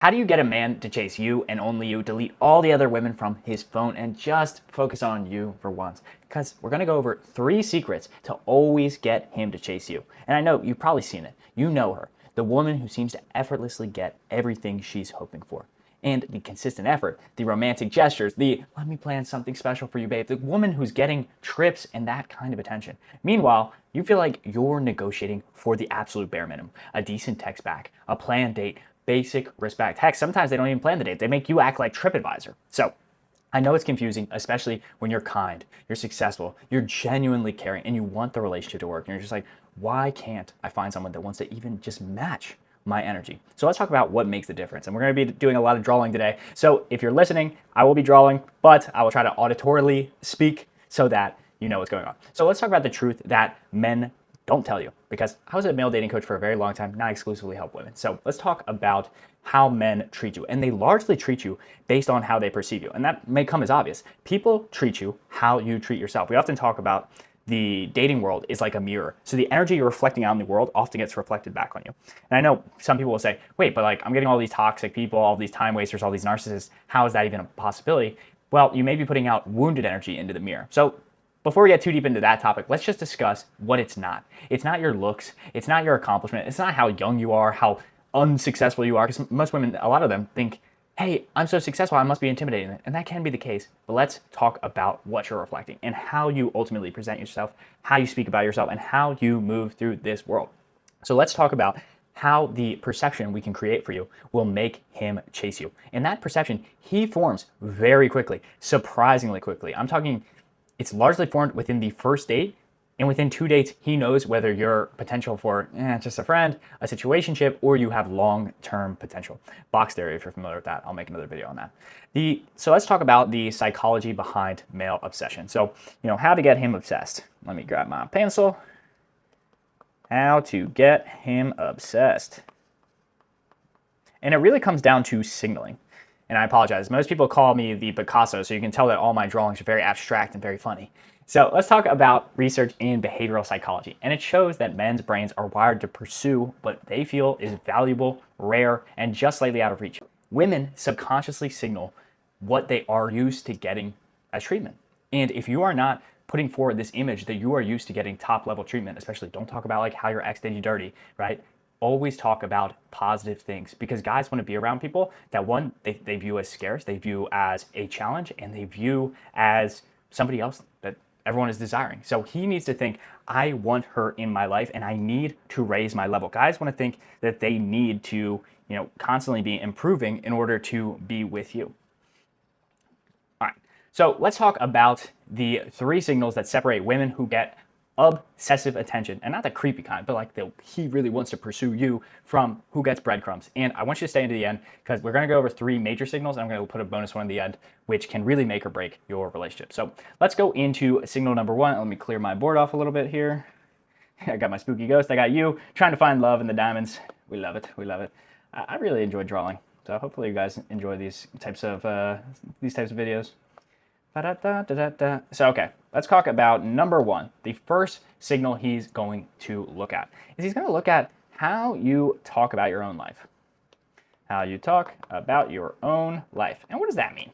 How do you get a man to chase you and only you, delete all the other women from his phone, and just focus on you for once? Because we're going to go over 3 secrets to always get him to chase you. And I know you've probably seen it. You know her, the woman who seems to effortlessly get everything she's hoping for. And the consistent effort, the romantic gestures, the let me plan something special for you, babe, the woman who's getting trips and that kind of attention. Meanwhile, you feel like you're negotiating for the absolute bare minimum, a decent text back, a planned date, basic respect. Heck, sometimes they don't even plan the date. They make you act like TripAdvisor. So I know it's confusing, especially when you're kind, you're successful, you're genuinely caring, and you want the relationship to work. And you're just like, why can't I find someone that wants to even just match my energy? So let's talk about what makes the difference. And we're going to be doing a lot of drawing today. So if you're listening, I will be drawing, but I will try to auditorily speak so that you know what's going on. So let's talk about the truth that men don't tell you, because I was a male dating coach for a very long time, not exclusively help women. So let's talk about how men treat you. And they largely treat you based on how they perceive you. And that may come as obvious. People treat you how you treat yourself. We often talk about the dating world is like a mirror. So the energy you're reflecting out in the world often gets reflected back on you. And I know some people will say, wait, but like I'm getting all these toxic people, all these time wasters, all these narcissists. How is that even a possibility? Well, you may be putting out wounded energy into the mirror. So before we get too deep into that topic, let's just discuss what it's not. It's not your looks. It's not your accomplishment. It's not how young you are, how unsuccessful you are. Because most women, a lot of them think, hey, I'm so successful, I must be intimidating. And that can be the case. But let's talk about what you're reflecting and how you ultimately present yourself, how you speak about yourself, and how you move through this world. So let's talk about how the perception we can create for you will make him chase you. And that perception, he forms very quickly, surprisingly quickly. I'm talking, it's largely formed within the first date, and within 2 dates, he knows whether you're potential for just a friend, a situationship, or you have long-term potential. Box theory, if you're familiar with that, I'll make another video on that. So let's talk about the psychology behind male obsession. So, how to get him obsessed. Let me grab my pencil. How to get him obsessed. And it really comes down to signaling. And I apologize. Most people call me the Picasso, so you can tell that all my drawings are very abstract and very funny. So let's talk about research in behavioral psychology. And it shows that men's brains are wired to pursue what they feel is valuable, rare, and just slightly out of reach. Women subconsciously signal what they are used to getting as treatment. And if you are not putting forward this image that you are used to getting top-level treatment, especially don't talk about like how your ex did you dirty, right? Always talk about positive things, because guys want to be around people that, one, they view as scarce, they view as a challenge, and they view as somebody else that everyone is desiring. So he needs to think, I want her in my life and I need to raise my level. Guys want to think that they need to, constantly be improving in order to be with you. All right, so let's talk about the 3 signals that separate women who get obsessive attention, and not the creepy kind, but like he really wants to pursue you, from who gets breadcrumbs. And I want you to stay into the end, because we're going to go over 3 major signals, and I'm going to put a bonus one in the end, which can really make or break your relationship. So let's go into signal number 1. Let me clear my board off a little bit here. I got my spooky ghost. I got you trying to find love in the diamonds. We love it. We love it. I really enjoy drawing, so hopefully you guys enjoy these types of videos. So, okay, let's talk about number 1. The first signal he's going to look at is he's going to look at how you talk about your own life. How you talk about your own life. And what does that mean?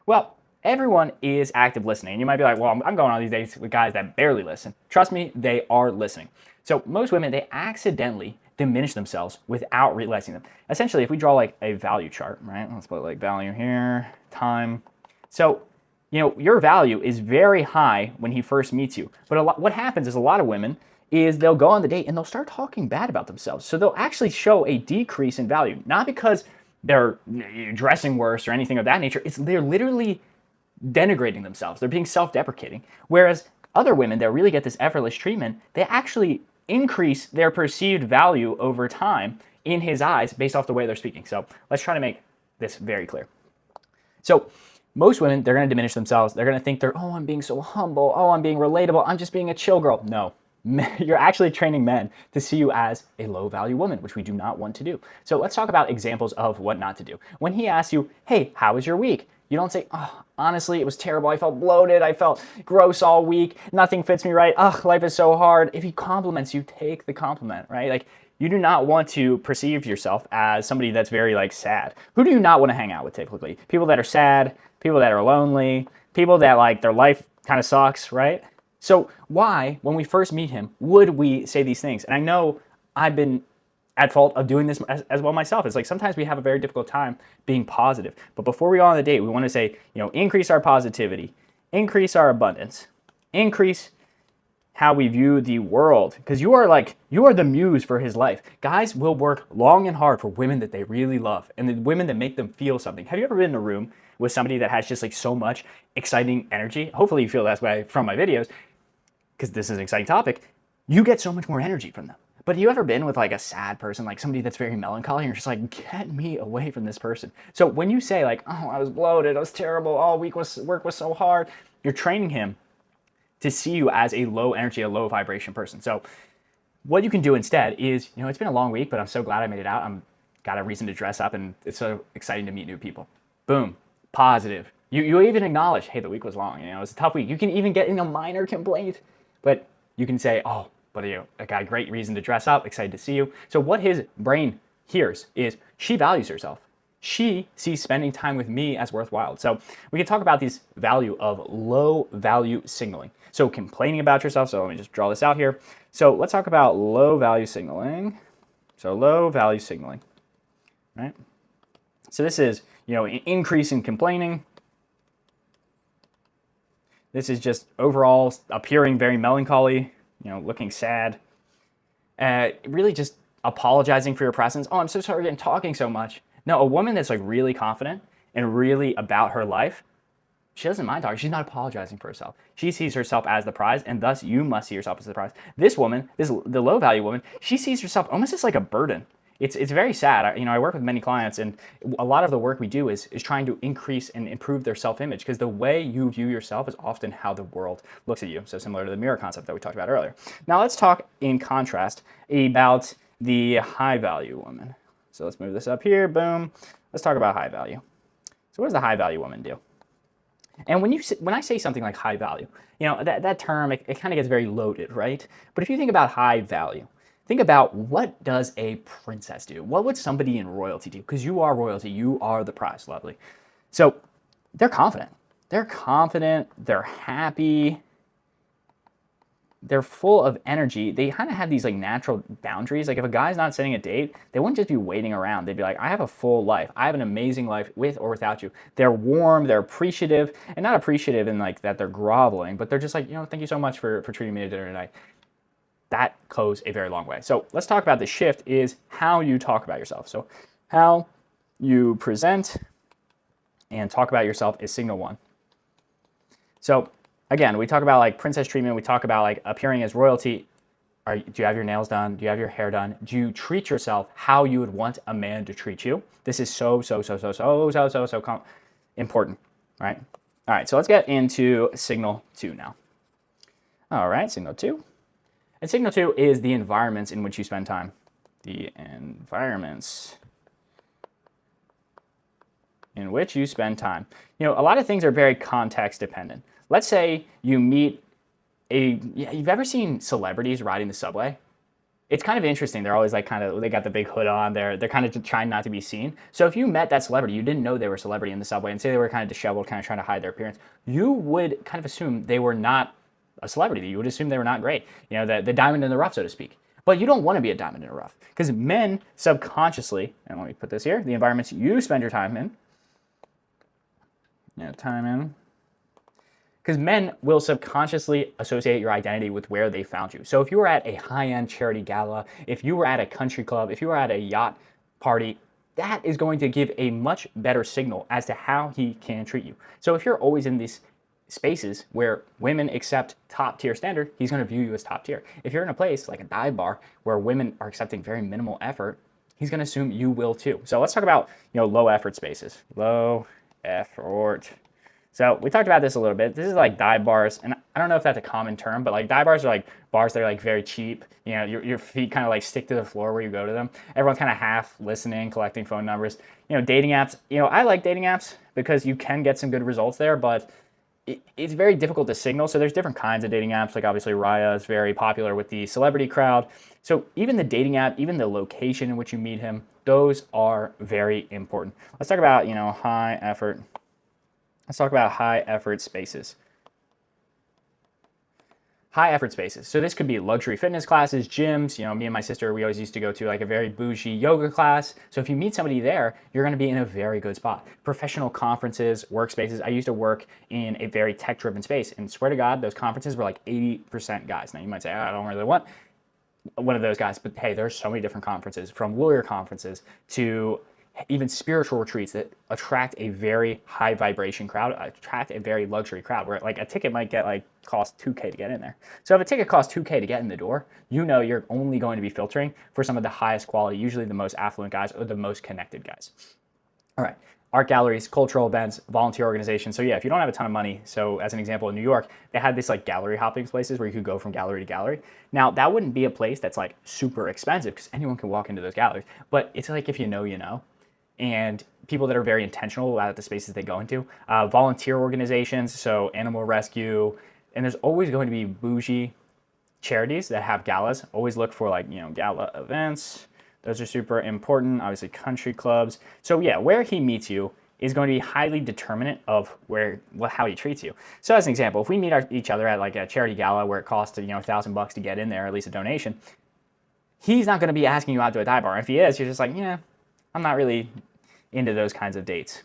Well, everyone is active listening. And you might be like, well, I'm going on these dates with guys that barely listen. Trust me, they are listening. So most women, they accidentally diminish themselves without realizing them. Essentially, if we draw like a value chart, right? Let's put like value here, time. So your value is very high when he first meets you. But what happens is a lot of women is they'll go on the date and they'll start talking bad about themselves. So they'll actually show a decrease in value, not because they're dressing worse or anything of that nature. They're literally denigrating themselves. They're being self-deprecating. Whereas other women that really get this effortless treatment, they actually increase their perceived value over time in his eyes based off the way they're speaking. So let's try to make this very clear. So most women, they're going to diminish themselves. They're going to think I'm being so humble. Oh, I'm being relatable. I'm just being a chill girl. No, you're actually training men to see you as a low-value woman, which we do not want to do. So let's talk about examples of what not to do. When he asks you, hey, how was your week? You don't say, oh, honestly, it was terrible. I felt bloated. I felt gross all week. Nothing fits me right. Ugh, life is so hard. If he compliments you, take the compliment, right? Like, You do not want to perceive yourself as somebody that's very like sad. Who do you not want to hang out with typically? People that are sad, people that are lonely, people that like their life kind of sucks, right? So why, when we first meet him, would we say these things? And I know I've been at fault of doing this as well myself. It's like sometimes we have a very difficult time being positive. But before we go on the date, we want to say, increase our positivity, increase our abundance, increase how we view the world, because you are the muse for his life. Guys will work long and hard for women that they really love and the women that make them feel something. Have you ever been in a room with somebody that has just like so much exciting energy? Hopefully you feel that way from my videos, because this is an exciting topic. You get so much more energy from them. But have you ever been with like a sad person, like somebody that's very melancholy, and you're just like, get me away from this person? So when you say like, oh, I was bloated, I was terrible, all week work was so hard, you're training him to see you as a low energy, a low vibration person. So what you can do instead is, it's been a long week, but I'm so glad I made it out. I'm got a reason to dress up, and it's so exciting to meet new people. Boom, positive. You even acknowledge, hey, the week was long. It was a tough week. You can even get in a minor complaint, but you can say, oh, but I got a great reason to dress up, excited to see you. So what his brain hears is she values herself. She sees spending time with me as worthwhile. So we can talk about this value of low value signaling. So complaining about yourself. So let me just draw this out here. So let's talk about low value signaling. So low value signaling, right? So this is, an increase in complaining. This is just overall appearing very melancholy, looking sad. Really just apologizing for your presence. Oh, I'm so sorry I'm talking so much. No, a woman that's like really confident and really about her life, she doesn't mind talking. She's not apologizing for herself. She sees herself as the prize, and thus you must see yourself as the prize. This woman, the low value woman, she sees herself almost as like a burden. It's very sad. I work with many clients, and a lot of the work we do is trying to increase and improve their self-image, because the way you view yourself is often how the world looks at you. So similar to the mirror concept that we talked about earlier. Now let's talk in contrast about the high value woman. So let's move this up here, boom. Let's talk about high value. So what does the high value woman do? And when I say something like high value, that term, it kind of gets very loaded, right? But if you think about high value, think about what does a princess do? What would somebody in royalty do? Because you are royalty, you are the prize, lovely. So they're confident. They're confident, they're happy, they're full of energy. They kind of have these like natural boundaries. Like if a guy's not setting a date, they wouldn't just be waiting around. They'd be like, I have a full life. I have an amazing life with or without you. They're warm, they're appreciative, and not appreciative in like that they're groveling, but they're just like, thank you so much for treating me to dinner tonight. That goes a very long way. So let's talk about the shift is how you talk about yourself. So how you present and talk about yourself is signal one. So again, we talk about like princess treatment. We talk about like appearing as royalty. Do you have your nails done? Do you have your hair done? Do you treat yourself how you would want a man to treat you? This is so important, right? All right, so let's get into signal two now. All right, signal two. And signal two is the environments in which you spend time. The environments in which you spend time. A lot of things are very context dependent. Let's say you meet you've ever seen celebrities riding the subway? It's kind of interesting. They're always like they got the big hood on. They're kind of trying not to be seen. So if you met that celebrity, you didn't know they were a celebrity in the subway, and say they were kind of disheveled, kind of trying to hide their appearance, you would kind of assume they were not a celebrity. You would assume they were not great. The diamond in the rough, so to speak. But you don't want to be a diamond in the rough, because men subconsciously, and let me put this here, the environments you spend your time in, because men will subconsciously associate your identity with where they found you. So if you were at a high-end charity gala, if you were at a country club, if you were at a yacht party, that is going to give a much better signal as to how he can treat you. So if you're always in these spaces where women accept top tier standard, he's going to view you as top tier. If you're in a place like a dive bar where women are accepting very minimal effort, he's going to assume you will too. So let's talk about low effort spaces. Low effort. So we talked about this a little bit. This is like dive bars, and I don't know if that's a common term, but like dive bars are like bars that are like very cheap. Your feet kind of like stick to the floor where you go to them. Everyone's kind of half listening, collecting phone numbers. Dating apps. I like dating apps because you can get some good results there, but it's very difficult to signal. So there's different kinds of dating apps. Like obviously Raya is very popular with the celebrity crowd. So even the dating app, even the location in which you meet him, those are very important. Let's talk about, high effort. Let's talk about high effort spaces. High effort spaces. So this could be luxury fitness classes, gyms. Me and my sister, we always used to go to like a very bougie yoga class. So if you meet somebody there, you're going to be in a very good spot. Professional conferences, workspaces. I used to work in a very tech-driven space, and swear to God, those conferences were like 80% guys. Now you might say, I don't really want one of those guys, but hey, there's so many different conferences, from lawyer conferences to even spiritual retreats that attract a very high vibration crowd, attract a very luxury crowd, where like a ticket might cost $2K to get in there. So if a ticket costs $2K to get in the door, you're only going to be filtering for some of the highest quality, usually the most affluent guys or the most connected guys. All right. Art galleries, cultural events, volunteer organizations. So yeah, if you don't have a ton of money, so as an example, in New York, they had this like gallery hopping places where you could go from gallery to gallery. Now that wouldn't be a place that's like super expensive because anyone can walk into those galleries, but it's like if you know, and people that are very intentional about the spaces they go into. Volunteer organizations, so animal rescue, and there's always going to be bougie charities that have galas. Always look for gala events. Those are super important. Obviously country clubs. So yeah, where he meets you is going to be highly determinant of how he treats you. So as an example, if we meet each other at like a charity gala where it costs $1,000 to get in there, at least a donation, he's not going to be asking you out to a dive bar. If he is, you're just like, yeah, I'm not really into those kinds of dates.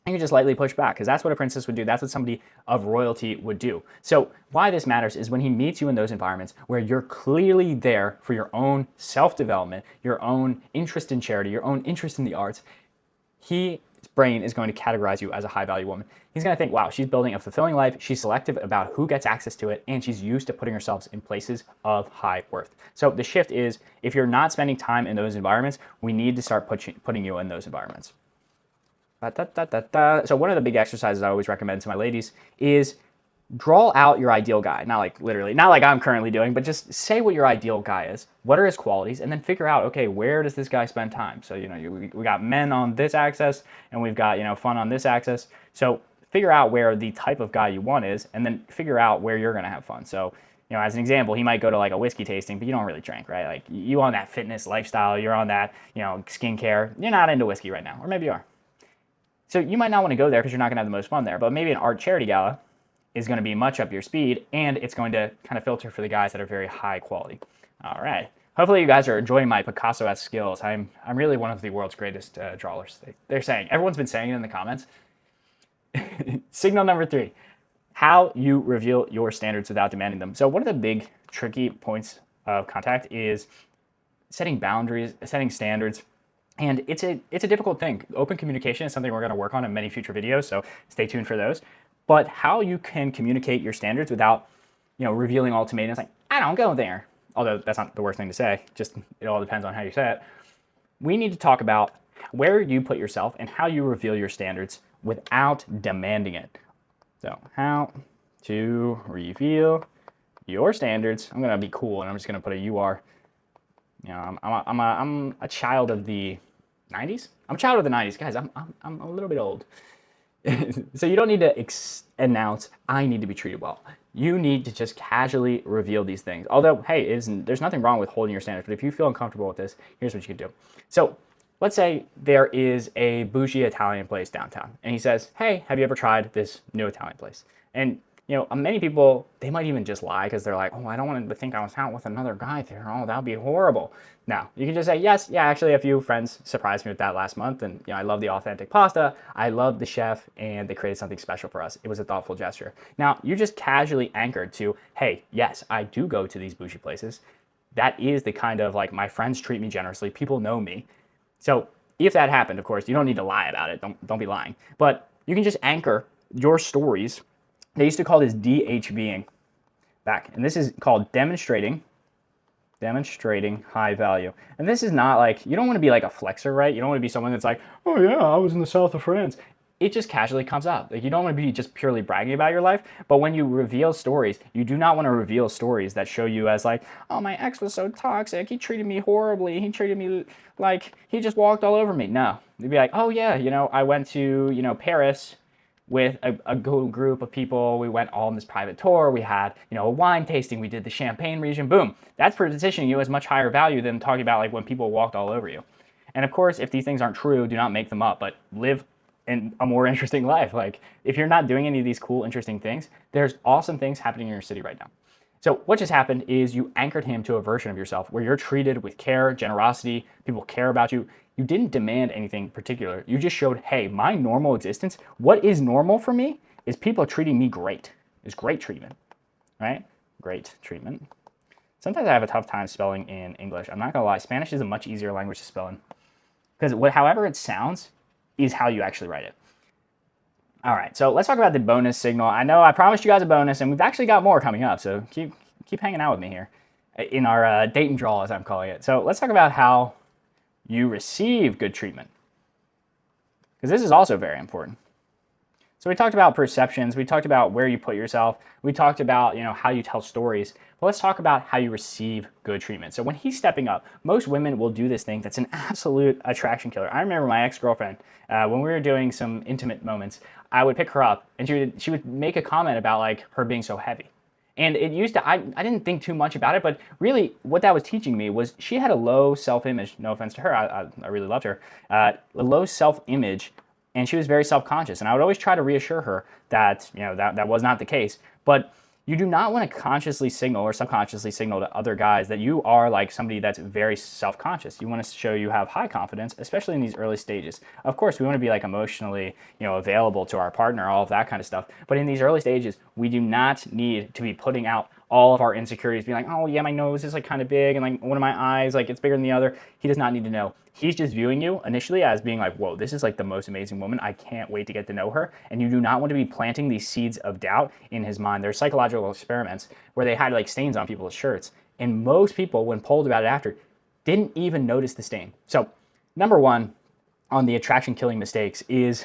And you just lightly push back because that's what a princess would do. That's what somebody of royalty would do. So why this matters is when he meets you in those environments where you're clearly there for your own self-development, your own interest in charity, your own interest in the arts, his brain is going to categorize you as a high-value woman. He's going to think, wow, she's building a fulfilling life, she's selective about who gets access to it, and she's used to putting herself in places of high worth. So the shift is, if you're not spending time in those environments, we need to start putting you in those environments. So one of the big exercises I always recommend to my ladies is draw out your ideal guy. Not like literally, not like I'm currently doing, but just say what your ideal guy is. What are his qualities? And then figure out, okay, where does this guy spend time? So, we got men on this axis and we've got, fun on this axis. So figure out where the type of guy you want is, and then figure out where you're going to have fun. So, as an example, he might go to like a whiskey tasting, but you don't really drink, right? Like you on that fitness lifestyle, you're on that, skincare. You're not into whiskey right now, or maybe you are. So you might not want to go there because you're not going to have the most fun there, but maybe an art charity gala is going to be much up your speed, and it's going to kind of filter for the guys that are very high quality. All right. Hopefully you guys are enjoying my Picasso-esque skills. I'm really one of the world's greatest drawers. They're saying. Everyone's been saying it in the comments. Signal number 3, how you reveal your standards without demanding them. So one of the big tricky points of contact is setting boundaries, setting standards. And it's a difficult thing. Open communication is something we're going to work on in many future videos, so stay tuned for those. But how you can communicate your standards without, revealing ultimatums like, I don't go there. Although that's not the worst thing to say, just it all depends on how you say it. We need to talk about where you put yourself and how you reveal your standards without demanding it. So how to reveal your standards. I'm going to be cool and I'm just going to put a you are. I'm a child of the 90s. I'm a child of the 90s, guys. I'm a little bit old. So you don't need to announce, I need to be treated well. You need to just casually reveal these things. Although, hey, there's nothing wrong with holding your standards, but if you feel uncomfortable with this, here's what you can do. So let's say there is a bougie Italian place downtown, and he says, hey, have you ever tried this new Italian place? And many people, they might even just lie because they're like, oh, I don't want to think I was out with another guy there. Oh, that would be horrible. No, you can just say, yes, yeah, actually a few friends surprised me with that last month. And I love the authentic pasta. I love the chef, and they created something special for us. It was a thoughtful gesture. Now, you just casually anchored to, hey, yes, I do go to these bougie places. That is the kind of like, my friends treat me generously. People know me. So if that happened, of course, you don't need to lie about it. Don't be lying. But you can just anchor your stories. They used to call this DHVing back, and this is called demonstrating high value. And this is not like, you don't want to be like a flexer, right? You don't want to be someone that's like, oh yeah, I was in the south of France. It just casually comes up. Like, you don't want to be just purely bragging about your life, but when you reveal stories, you do not want to reveal stories that show you as like, oh, my ex was so toxic. He treated me horribly. He treated me like he just walked all over me. No, you'd be like, oh yeah, I went to, Paris with a group of people. We went all on this private tour. We had, a wine tasting. We did the Champagne region. Boom. That's positioning you as much higher value than talking about like when people walked all over you. And of course, if these things aren't true, do not make them up, but live in a more interesting life. Like if you're not doing any of these cool, interesting things, there's awesome things happening in your city right now. So what just happened is you anchored him to a version of yourself where you're treated with care, generosity, people care about you. You didn't demand anything particular. You just showed, hey, my normal existence, what is normal for me is people treating me great. It's great treatment, right? Great treatment. Sometimes I have a tough time spelling in English. I'm not gonna lie, Spanish is a much easier language to spell in because however it sounds is how you actually write it. All right, so let's talk about the bonus signal. I know I promised you guys a bonus, and we've actually got more coming up, so keep hanging out with me here in our date and draw, as I'm calling it. So let's talk about how you receive good treatment, because this is also very important. So we talked about perceptions, we talked about where you put yourself, we talked about how you tell stories, but let's talk about how you receive good treatment. So when he's stepping up, most women will do this thing that's an absolute attraction killer. I remember my ex-girlfriend, when we were doing some intimate moments, I would pick her up and she would make a comment about like her being so heavy. And it used to, I didn't think too much about it, but really what that was teaching me was she had a low self-image, no offense to her, I really loved her, a low self-image, and she was very self-conscious. And I would always try to reassure her that, that was not the case. But you do not want to consciously signal or subconsciously signal to other guys that you are like somebody that's very self-conscious. You want to show you have high confidence, especially in these early stages. Of course, we want to be like emotionally, available to our partner, all of that kind of stuff. But in these early stages, we do not need to be putting out all of our insecurities, being like, oh yeah, my nose is like kind of big and like one of my eyes, like it's bigger than the other. He does not need to know. He's just viewing you initially as being like, whoa, this is like the most amazing woman. I can't wait to get to know her. And you do not want to be planting these seeds of doubt in his mind. There's psychological experiments where they had like stains on people's shirts. And most people, when polled about it after, didn't even notice the stain. So number one on the attraction killing mistakes is,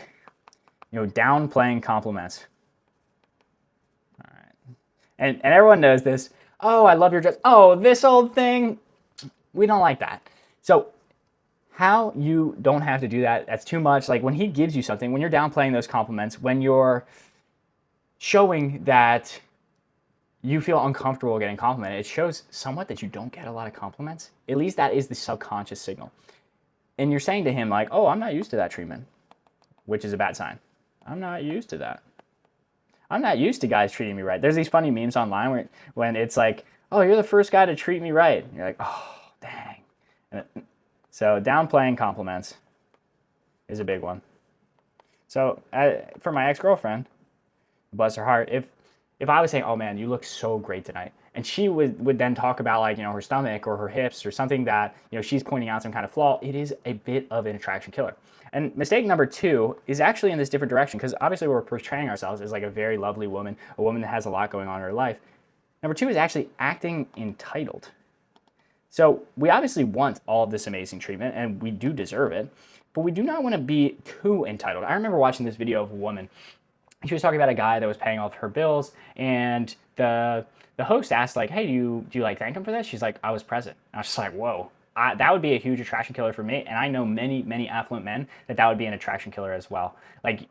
downplaying compliments. And everyone knows this. Oh, I love your dress. Oh, this old thing. We don't like that. So how you don't have to do that, that's too much. Like when he gives you something, when you're downplaying those compliments, when you're showing that you feel uncomfortable getting complimented, it shows somewhat that you don't get a lot of compliments. At least that is the subconscious signal. And you're saying to him like, oh, I'm not used to that treatment, which is a bad sign. I'm not used to that. I'm not used to guys treating me right. There's these funny memes online when it's like, oh, you're the first guy to treat me right. And you're like, oh, dang. So downplaying compliments is a big one. So for my ex-girlfriend, bless her heart, if I was saying, oh man, you look so great tonight, and she would then talk about like, her stomach or her hips or something that, she's pointing out some kind of flaw, it is a bit of an attraction killer. And mistake number two is actually in this different direction, because obviously we're portraying ourselves as like a very lovely woman, a woman that has a lot going on in her life. Number two is actually acting entitled. So we obviously want all of this amazing treatment, and we do deserve it, but we do not want to be too entitled. I remember watching this video of a woman. She was talking about a guy that was paying all of her bills, and the host asked like, hey, do you like thank him for this? She's like, I was present. And I was just like, whoa. That would be a huge attraction killer for me, and I know many affluent men that would be an attraction killer as well. Like,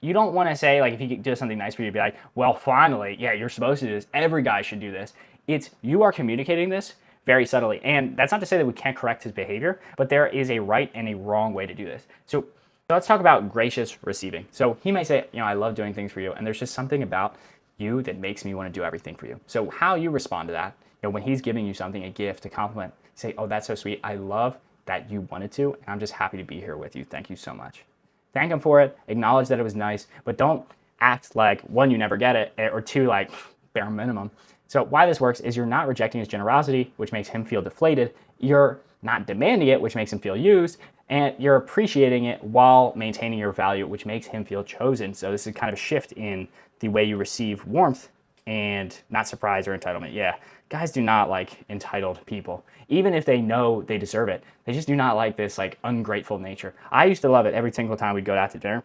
you don't want to say, like, if he does something nice for you, be like, well, finally, yeah, you're supposed to do this. Every guy should do this. It's, you are communicating this very subtly, and that's not to say that we can't correct his behavior, but there is a right and a wrong way to do this. So let's talk about gracious receiving. So he may say, I love doing things for you, and there's just something about you that makes me want to do everything for you. So how you respond to that, when he's giving you something, a gift, a compliment, say, oh, that's so sweet. I love that you wanted to, and I'm just happy to be here with you. Thank you so much. Thank him for it. Acknowledge that it was nice, but don't act like, one, you never get it, or two, like bare minimum. So why this works is you're not rejecting his generosity, which makes him feel deflated. You're not demanding it, which makes him feel used, and you're appreciating it while maintaining your value, which makes him feel chosen. So this is kind of a shift in the way you receive warmth and not surprise or entitlement. Yeah, guys do not like entitled people. Even if they know they deserve it, they just do not like this like ungrateful nature. I used to love it every single time we'd go out to dinner.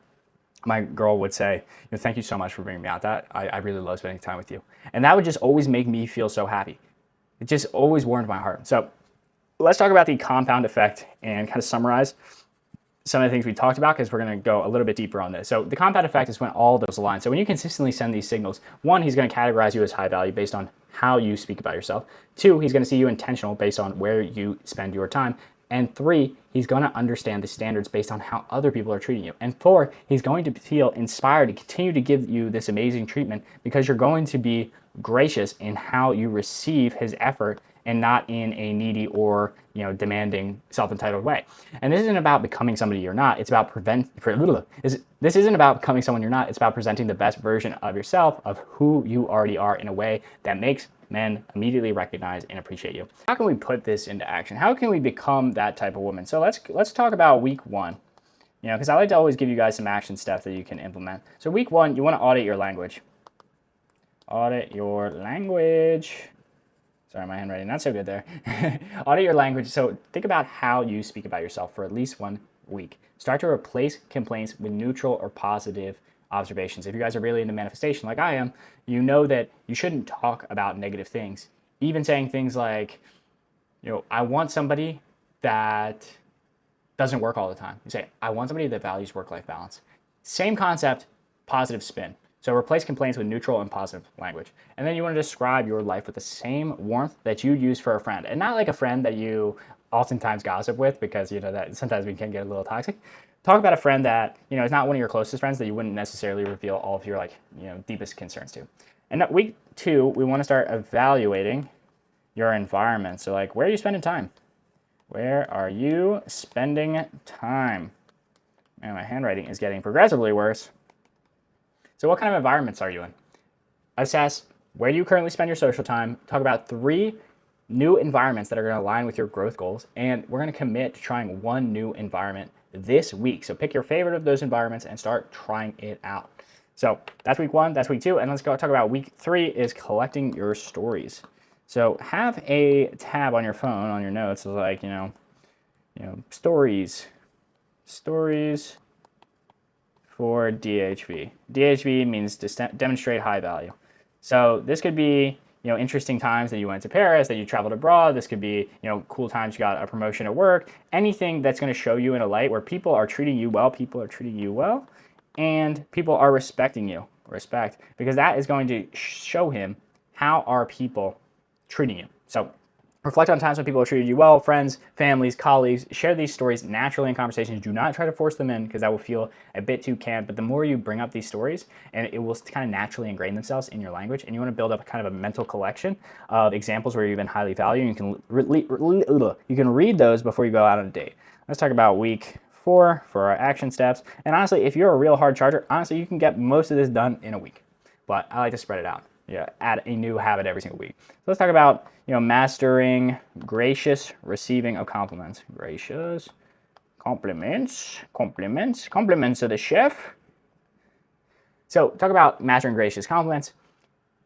My girl would say, thank you so much for bringing me out. I really love spending time with you. And that would just always make me feel so happy. It just always warmed my heart. So let's talk about the compound effect and kind of summarize some of the things we talked about because we're going to go a little bit deeper on this. So the compound effect is when all those align. So when you consistently send these signals, one, he's going to categorize you as high value based on how you speak about yourself. Two, he's going to see you intentional based on where you spend your time. And three, he's going to understand the standards based on how other people are treating you. And four, he's going to feel inspired to continue to give you this amazing treatment because you're going to be gracious in how you receive his effort and not in a needy or demanding, self-entitled way. And this isn't about becoming somebody you're not. It's about this isn't about becoming someone you're not. It's about presenting the best version of yourself, of who you already are, in a way that makes men immediately recognize and appreciate you. How can we put this into action? How can we become that type of woman? So let's talk about week one. Because I like to always give you guys some action steps that you can implement. So week one, you want to audit your language. Audit your language. Sorry, my handwriting not so good there. Audit your language. So think about how you speak about yourself for at least 1 week. Start to replace complaints with neutral or positive observations. If you guys are really into manifestation like I am, you know that you shouldn't talk about negative things. Even saying things like, I want somebody that doesn't work all the time. You say, I want somebody that values work-life balance. Same concept, positive spin. So replace complaints with neutral and positive language. And then you want to describe your life with the same warmth that you use for a friend. And not like a friend that you oftentimes gossip with, because that sometimes we can get a little toxic. Talk about a friend that is not one of your closest friends that you wouldn't necessarily reveal all of your deepest concerns to. And week two, we want to start evaluating your environment. So where are you spending time? Where are you spending time? Man, my handwriting is getting progressively worse. So what kind of environments are you in? Assess where do you currently spend your social time. Talk about 3 new environments that are going to align with your growth goals. And we're going to commit to trying 1 new environment this week. So pick your favorite of those environments and start trying it out. So that's week 1, that's week 2. And let's go talk about week 3 is collecting your stories. So have a tab on your phone, on your notes, like, stories for DHV. DHV means demonstrate high value. So this could be, interesting times that you went to Paris, that you traveled abroad. This could be, cool times you got a promotion at work. Anything that's going to show you in a light where people are treating you well, and people are respecting you. Respect, because that is going to show him how are people treating you. So reflect on times when people have treated you well, friends, families, colleagues. Share these stories naturally in conversations. Do not try to force them in, because that will feel a bit too canned. But the more you bring up these stories, and it will kind of naturally ingrain themselves in your language, and you want to build up kind of a mental collection of examples where you've been highly valued. You can read those before you go out on a date. Let's talk about week 4 for our action steps. And honestly, if you're a real hard charger, you can get most of this done in a week. But I like to spread it out. Add a new habit every single week. So let's talk about mastering gracious receiving of compliments. Gracious compliments of the chef. So talk about mastering gracious compliments.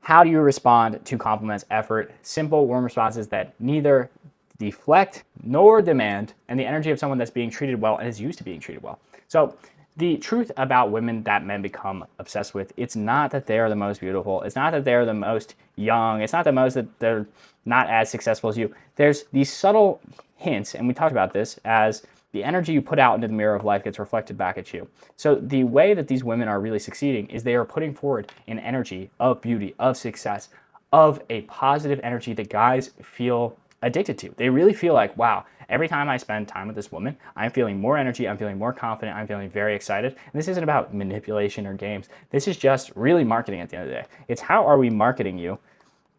How do you respond to compliments, effort, simple, warm responses that neither deflect nor demand, and the energy of someone that's being treated well and is used to being treated well. So the truth about women that men become obsessed with, it's not that they are the most beautiful. It's not that they're the most young. It's not the most that they're not as successful as you. There's these subtle hints, and we talked about this, as the energy you put out into the mirror of life gets reflected back at you. So the way that these women are really succeeding is they are putting forward an energy of beauty, of success, of a positive energy that guys feel addicted to. They really feel like, wow, every time I spend time with this woman, I'm feeling more energy, I'm feeling more confident, I'm feeling very excited. And this isn't about manipulation or games. This is just really marketing at the end of the day. It's how are we marketing you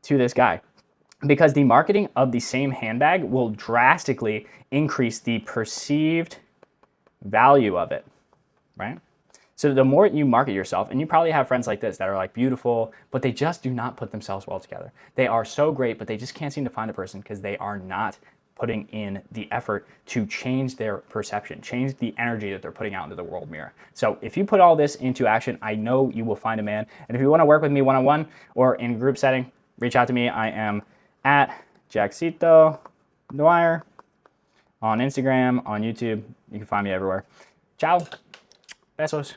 to this guy? Because the marketing of the same handbag will drastically increase the perceived value of it, right? So the more you market yourself, and you probably have friends like this that are like beautiful, but they just do not put themselves well together. They are so great, but they just can't seem to find a person because they are not putting in the effort to change their perception, change the energy that they're putting out into the world mirror. So if you put all this into action, I know you will find a man. And if you want to work with me one-on-one or in group setting, reach out to me. I am at Jaxito Dwyer on Instagram, on YouTube. You can find me everywhere. Ciao. Besos.